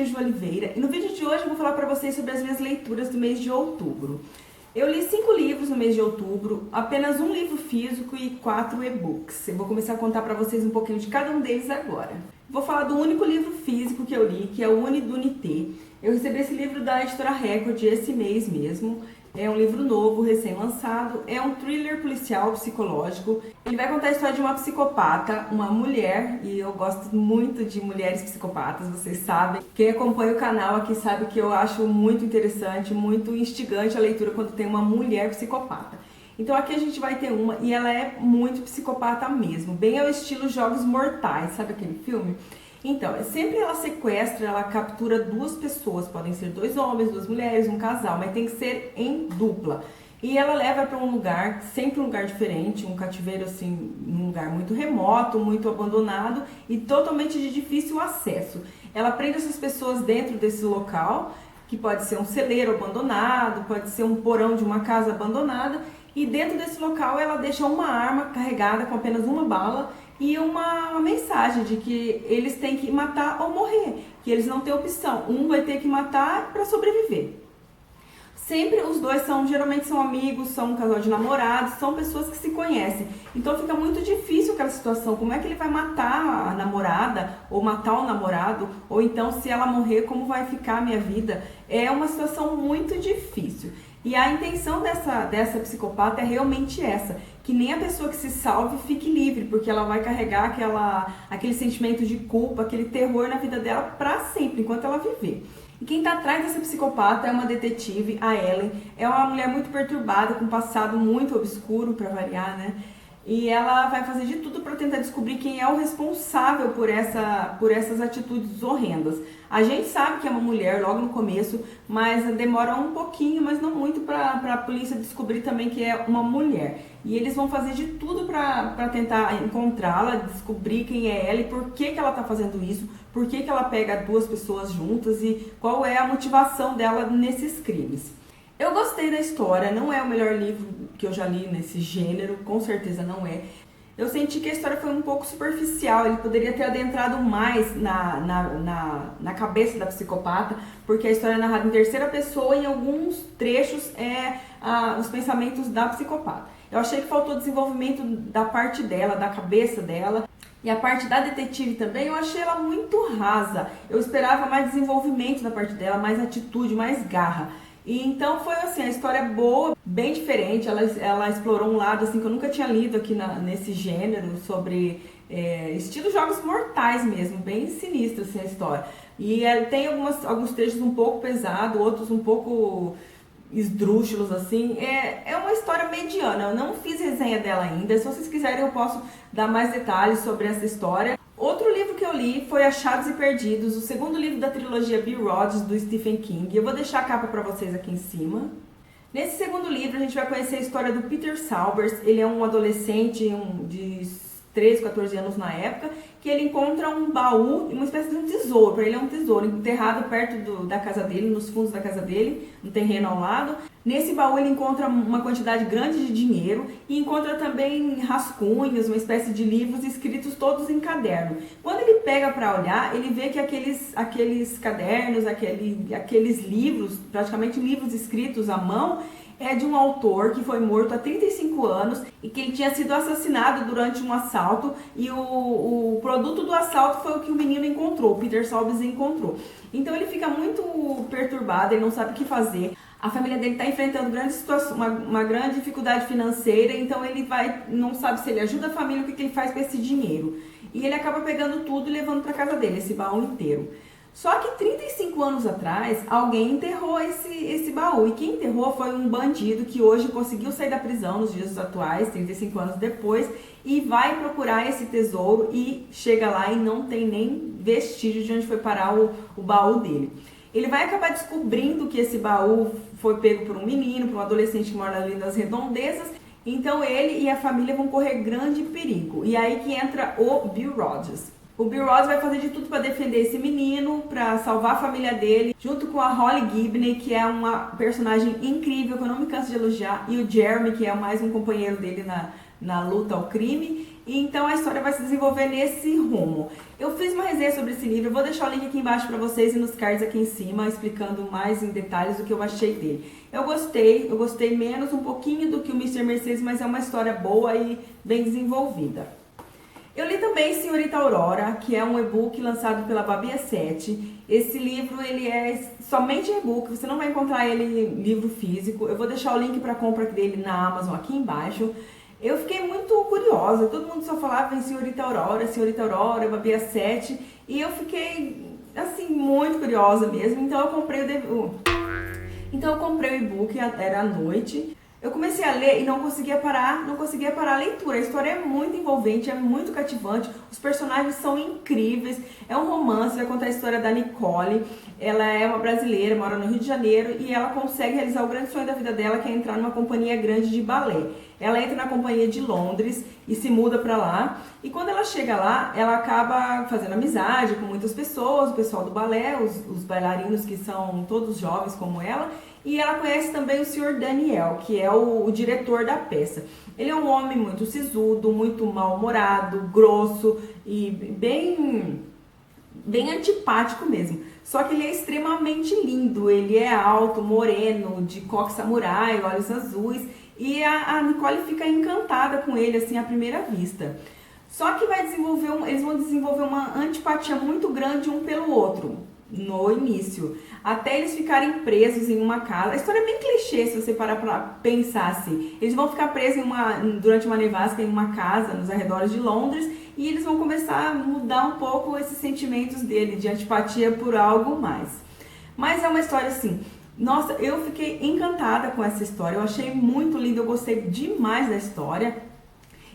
Ju Oliveira e no vídeo de hoje eu vou falar para vocês sobre as minhas leituras do mês de outubro. Eu li 5 livros no mês de outubro, apenas um livro físico e 4 e-books. Eu vou começar a contar para vocês um pouquinho de cada um deles agora. Vou falar do único livro físico que eu li, que é o Uni do Unité. Eu recebi esse livro da editora Record esse mês mesmo. É um livro novo, recém-lançado, é um thriller policial psicológico. Ele vai contar a história de uma psicopata, uma mulher, e eu gosto muito de mulheres psicopatas, vocês sabem. Quem acompanha o canal aqui sabe que eu acho muito interessante, muito instigante a leitura quando tem uma mulher psicopata. Então aqui a gente vai ter uma, e ela é muito psicopata mesmo, bem ao estilo Jogos Mortais, sabe aquele filme? Então, sempre ela sequestra, ela captura 2 pessoas, podem ser 2 homens, 2 mulheres, um casal, mas tem que ser em dupla. E ela leva para um lugar, sempre um lugar diferente, um cativeiro assim, um lugar muito remoto, muito abandonado e totalmente de difícil acesso. Ela prende essas pessoas dentro desse local, que pode ser um celeiro abandonado, pode ser um porão de uma casa abandonada, e dentro desse local ela deixa uma arma carregada com apenas uma bala e uma mensagem de que eles têm que matar ou morrer, que eles não têm opção, um vai ter que matar para sobreviver. Sempre os dois geralmente são amigos, são um casal de namorados, são pessoas que se conhecem. Então fica muito difícil aquela situação, como é que ele vai matar a namorada, ou matar o namorado, ou então se ela morrer, como vai ficar a minha vida? É uma situação muito difícil. E a intenção dessa psicopata é realmente essa, que nem a pessoa que se salve fique livre, porque ela vai carregar aquele sentimento de culpa, aquele terror na vida dela para sempre, enquanto ela viver. E quem está atrás dessa psicopata é uma detetive, a Ellen. É uma mulher muito perturbada, com um passado muito obscuro, para variar, né? E ela vai fazer de tudo para tentar descobrir quem é o responsável por essas atitudes horrendas. A gente sabe que é uma mulher logo no começo, mas demora um pouquinho, mas não muito, para a polícia descobrir também que é uma mulher. E eles vão fazer de tudo para tentar encontrá-la, descobrir quem é ela e por que ela está fazendo isso, por que ela pega 2 pessoas juntas e qual é a motivação dela nesses crimes. Eu gostei da história, não é o melhor livro que eu já li nesse gênero, com certeza não é. Eu senti que a história foi um pouco superficial, ele poderia ter adentrado mais na cabeça da psicopata, porque a história é narrada em terceira pessoa e em alguns trechos os pensamentos da psicopata. Eu achei que faltou desenvolvimento da parte dela, da cabeça dela. E a parte da detetive também, eu achei ela muito rasa. Eu esperava mais desenvolvimento da parte dela, mais atitude, mais garra. E então foi assim, a história é boa, bem diferente, ela explorou um lado assim que eu nunca tinha lido aqui nesse gênero, sobre estilo Jogos Mortais mesmo, bem sinistro assim a história. E tem alguns trechos um pouco pesados, outros um pouco esdrúxulos assim. É uma história mediana, eu não fiz resenha dela ainda, se vocês quiserem eu posso dar mais detalhes sobre essa história. Outro livro que eu li foi Achados e Perdidos, o segundo livro da trilogia Bill Rodgers, do Stephen King. Eu vou deixar a capa para vocês aqui em cima. Nesse segundo livro a gente vai conhecer a história do Peter Salbers. Ele é um adolescente de 13, 14 anos na época, que ele encontra um baú, uma espécie de um tesouro. Para ele é um tesouro enterrado perto da casa dele, nos fundos da casa dele, no terreno ao lado. Nesse baú ele encontra uma quantidade grande de dinheiro e encontra também rascunhos, uma espécie de livros escritos todos em caderno. Quando ele pega para olhar, ele vê que aqueles cadernos, aqueles livros, praticamente livros escritos à mão, é de um autor que foi morto há 35 anos e que ele tinha sido assassinado durante um assalto, e o produto do assalto foi o que o menino encontrou, o Peter Salbers encontrou. Então ele fica muito perturbado, ele não sabe o que fazer. A família dele está enfrentando uma grande dificuldade financeira, então ele não sabe se ele ajuda a família, o que ele faz com esse dinheiro. E ele acaba pegando tudo e levando para casa dele, esse baú inteiro. Só que 35 anos atrás, alguém enterrou esse baú. E quem enterrou foi um bandido que hoje conseguiu sair da prisão nos dias atuais, 35 anos depois, e vai procurar esse tesouro e chega lá e não tem nem vestígio de onde foi parar o baú dele. Ele vai acabar descobrindo que esse baú foi pego por um menino, por um adolescente que mora ali nas redondezas. Então ele e a família vão correr grande perigo. E aí que entra o Bill Rodgers. O Bill Rodgers vai fazer de tudo para defender esse menino, para salvar a família dele, junto com a Holly Gibney, que é uma personagem incrível, que eu não me canso de elogiar, e o Jeremy, que é mais um companheiro dele na luta ao crime, e então a história vai se desenvolver nesse rumo. Eu fiz uma resenha sobre esse livro, eu vou deixar o link aqui embaixo para vocês e nos cards aqui em cima, explicando mais em detalhes o que eu achei dele. Eu gostei menos um pouquinho do que o Mr. Mercedes, mas é uma história boa e bem desenvolvida. Eu li também Senhorita Aurora, que é um e-book lançado pela Babi E7. Esse livro ele é somente e-book, você não vai encontrar ele livro físico. Eu vou deixar o link para compra dele na Amazon aqui embaixo. Eu fiquei muito curiosa, todo mundo só falava em Senhorita Aurora, Babi E7, e eu fiquei assim muito curiosa mesmo. Então eu comprei o e-book, era à noite. Eu comecei a ler e não conseguia parar a leitura. A história é muito envolvente, é muito cativante, os personagens são incríveis, é um romance, vai contar a história da Nicole. Ela é uma brasileira, mora no Rio de Janeiro e ela consegue realizar o grande sonho da vida dela, que é entrar numa companhia grande de balé. Ela entra na companhia de Londres e se muda pra lá, e quando ela chega lá, ela acaba fazendo amizade com muitas pessoas, o pessoal do balé, os bailarinos que são todos jovens como ela, e ela conhece também o Sr. Daniel, que é o diretor da peça. Ele é um homem muito sisudo, muito mal-humorado, grosso e bem antipático mesmo. Só que ele é extremamente lindo, ele é alto, moreno, de coque samurai, olhos azuis, e a Nicole fica encantada com ele assim à primeira vista. Só que eles vão desenvolver uma antipatia muito grande um pelo outro no início, até eles ficarem presos em uma casa. A história é bem clichê se você parar pra pensar assim. Eles vão ficar presos durante uma nevasca em uma casa nos arredores de Londres, e eles vão começar a mudar um pouco esses sentimentos dele, de antipatia por algo mais. Mas é uma história assim, nossa, eu fiquei encantada com essa história, eu achei muito linda, eu gostei demais da história.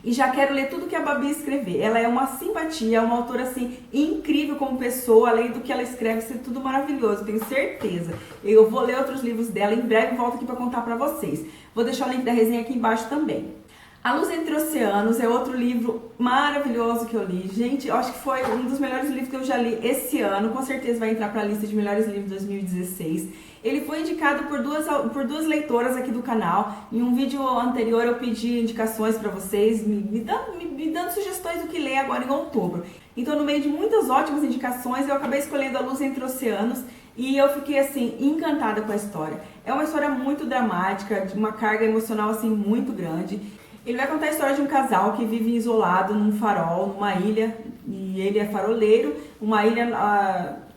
E já quero ler tudo que a Babi escrever. Ela é uma simpatia, é uma autora assim incrível como pessoa, além do que ela escreve ser tudo maravilhoso, tenho certeza. Eu vou ler outros livros dela, em breve volto aqui para contar para vocês. Vou deixar o link da resenha aqui embaixo também. A Luz Entre Oceanos é outro livro maravilhoso que eu li. Gente, eu acho que foi um dos melhores livros que eu já li esse ano. Com certeza vai entrar para a lista de melhores livros de 2016. Ele foi indicado por duas leitoras aqui do canal. Em um vídeo anterior eu pedi indicações para vocês, me dando sugestões do que ler agora em outubro. Então, no meio de muitas ótimas indicações, eu acabei escolhendo A Luz Entre Oceanos e eu fiquei assim encantada com a história. É uma história muito dramática, de uma carga emocional assim muito grande. Ele vai contar a história de um casal que vive isolado num farol, numa ilha, e ele é faroleiro, uma ilha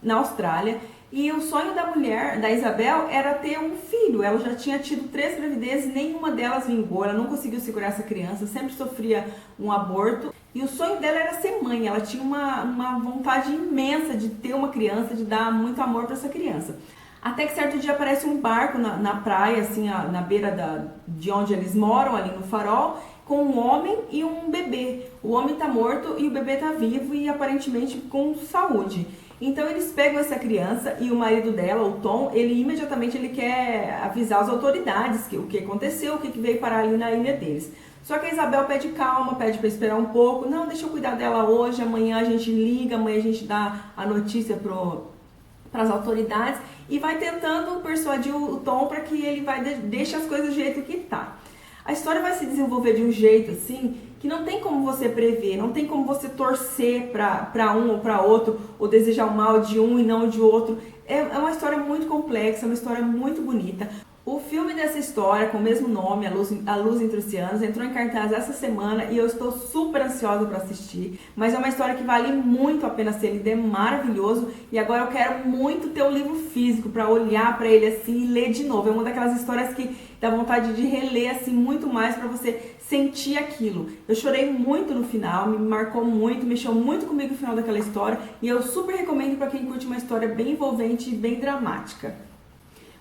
na Austrália. E o sonho da mulher, da Isabel, era ter um filho. Ela já tinha tido 3 gravidezes, nenhuma delas vingou, ela não conseguiu segurar essa criança, sempre sofria um aborto. E o sonho dela era ser mãe, ela tinha uma vontade imensa de ter uma criança, de dar muito amor para essa criança. Até que certo dia aparece um barco na praia, assim, na beira de onde eles moram, ali no farol, com um homem e um bebê. O homem tá morto e o bebê tá vivo e aparentemente com saúde. Então eles pegam essa criança e o marido dela, o Tom, ele imediatamente quer avisar as autoridades o que aconteceu, o que veio parar ali na ilha deles. Só que a Isabel pede calma, pede para esperar um pouco. Não, deixa eu cuidar dela hoje, amanhã a gente liga, amanhã a gente dá a notícia para as autoridades, e vai tentando persuadir o Tom para que ele deixe as coisas do jeito que tá. A história vai se desenvolver de um jeito assim que não tem como você prever, não tem como você torcer para um ou para outro, ou desejar o mal de um e não de outro. É uma história muito complexa, uma história muito bonita. O filme dessa história, com o mesmo nome, A Luz Entre Oceanos, entrou em cartaz essa semana e eu estou super ansiosa para assistir. Mas é uma história que vale muito a pena ser lida, é maravilhoso. E agora eu quero muito ter o livro físico para olhar para ele assim e ler de novo. É uma daquelas histórias que dá vontade de reler assim muito mais para você sentir aquilo. Eu chorei muito no final, me marcou muito, mexeu muito comigo no final daquela história. E eu super recomendo para quem curte uma história bem envolvente e bem dramática.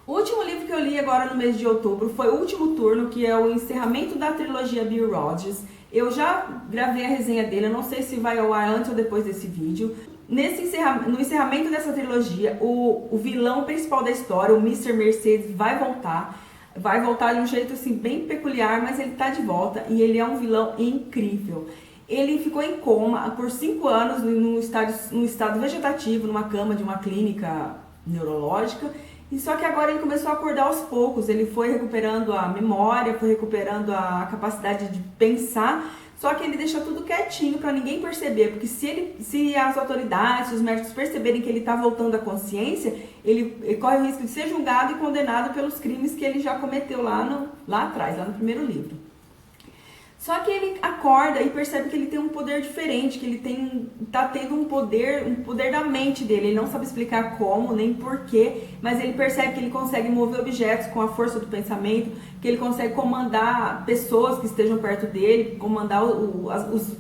O último livro que eu li agora no mês de outubro foi O Último Turno, que é o encerramento da trilogia Bill Rodgers. Eu já gravei a resenha dele, eu não sei se vai ao ar antes ou depois desse vídeo. No encerramento dessa trilogia, o vilão principal da história, o Mr. Mercedes, vai voltar de um jeito assim bem peculiar, mas ele tá de volta e ele é um vilão incrível. Ele ficou em coma por 5 anos num estado vegetativo, numa cama de uma clínica neurológica. E só que agora ele começou a acordar aos poucos, ele foi recuperando a memória, foi recuperando a capacidade de pensar, só que ele deixou tudo quietinho para ninguém perceber, porque se as autoridades, se os médicos perceberem que ele está voltando à consciência, ele corre o risco de ser julgado e condenado pelos crimes que ele já cometeu lá atrás, lá no primeiro livro. Só que ele acorda e percebe que ele tem um poder diferente, que ele tá tendo um poder da mente dele. Ele não sabe explicar como, nem porquê, mas ele percebe que ele consegue mover objetos com a força do pensamento, que ele consegue comandar pessoas que estejam perto dele, comandar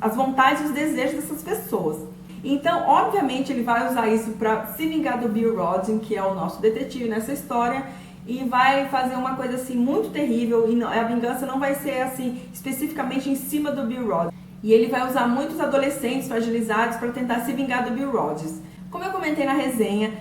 as vontades e os desejos dessas pessoas. Então, obviamente, ele vai usar isso para se vingar do Bill Rodden, que é o nosso detetive nessa história, e vai fazer uma coisa assim muito terrível, e a vingança não vai ser assim especificamente em cima do Bill Rodden. E ele vai usar muitos adolescentes fragilizados para tentar se vingar do Bill Rodden. Como eu comentei na resenha,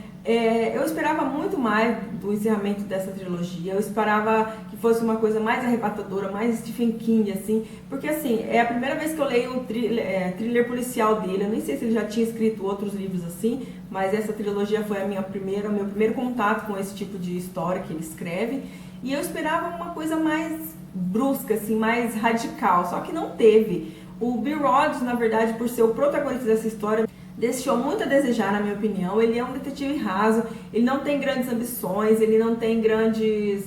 eu esperava muito mais do encerramento dessa trilogia. Eu esperava que fosse uma coisa mais arrebatadora, mais Stephen King, assim, porque assim, é a primeira vez que eu leio o thriller policial dele. Eu nem sei se ele já tinha escrito outros livros assim, mas essa trilogia foi o meu primeiro contato com esse tipo de história que ele escreve. E eu esperava uma coisa mais brusca, assim, mais radical, só que não teve. O Bill Rodden, na verdade, por ser o protagonista dessa história, deixou muito a desejar, na minha opinião. Ele é um detetive raso, ele não tem grandes ambições, ele não tem grandes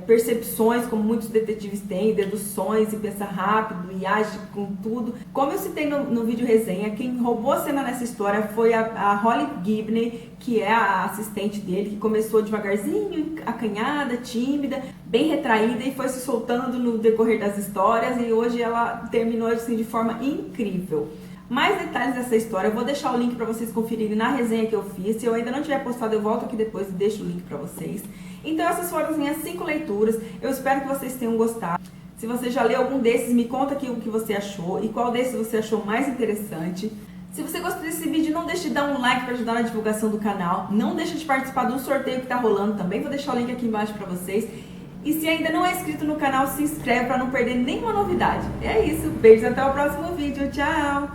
percepções como muitos detetives têm, deduções e pensa rápido e age com tudo. Como eu citei no vídeo resenha, quem roubou a cena nessa história foi a Holly Gibney, que é a assistente dele, que começou devagarzinho, acanhada, tímida, bem retraída e foi se soltando no decorrer das histórias, e hoje ela terminou assim de forma incrível. Mais detalhes dessa história, eu vou deixar o link para vocês conferirem na resenha que eu fiz. Se eu ainda não tiver postado, eu volto aqui depois e deixo o link para vocês. Então essas foram as minhas 5 leituras, eu espero que vocês tenham gostado. Se você já leu algum desses, me conta aqui o que você achou e qual desses você achou mais interessante. Se você gostou desse vídeo, não deixe de dar um like para ajudar na divulgação do canal. Não deixe de participar do sorteio que está rolando também, vou deixar o link aqui embaixo para vocês. E se ainda não é inscrito no canal, se inscreve para não perder nenhuma novidade. É isso, beijos, até o próximo vídeo, tchau!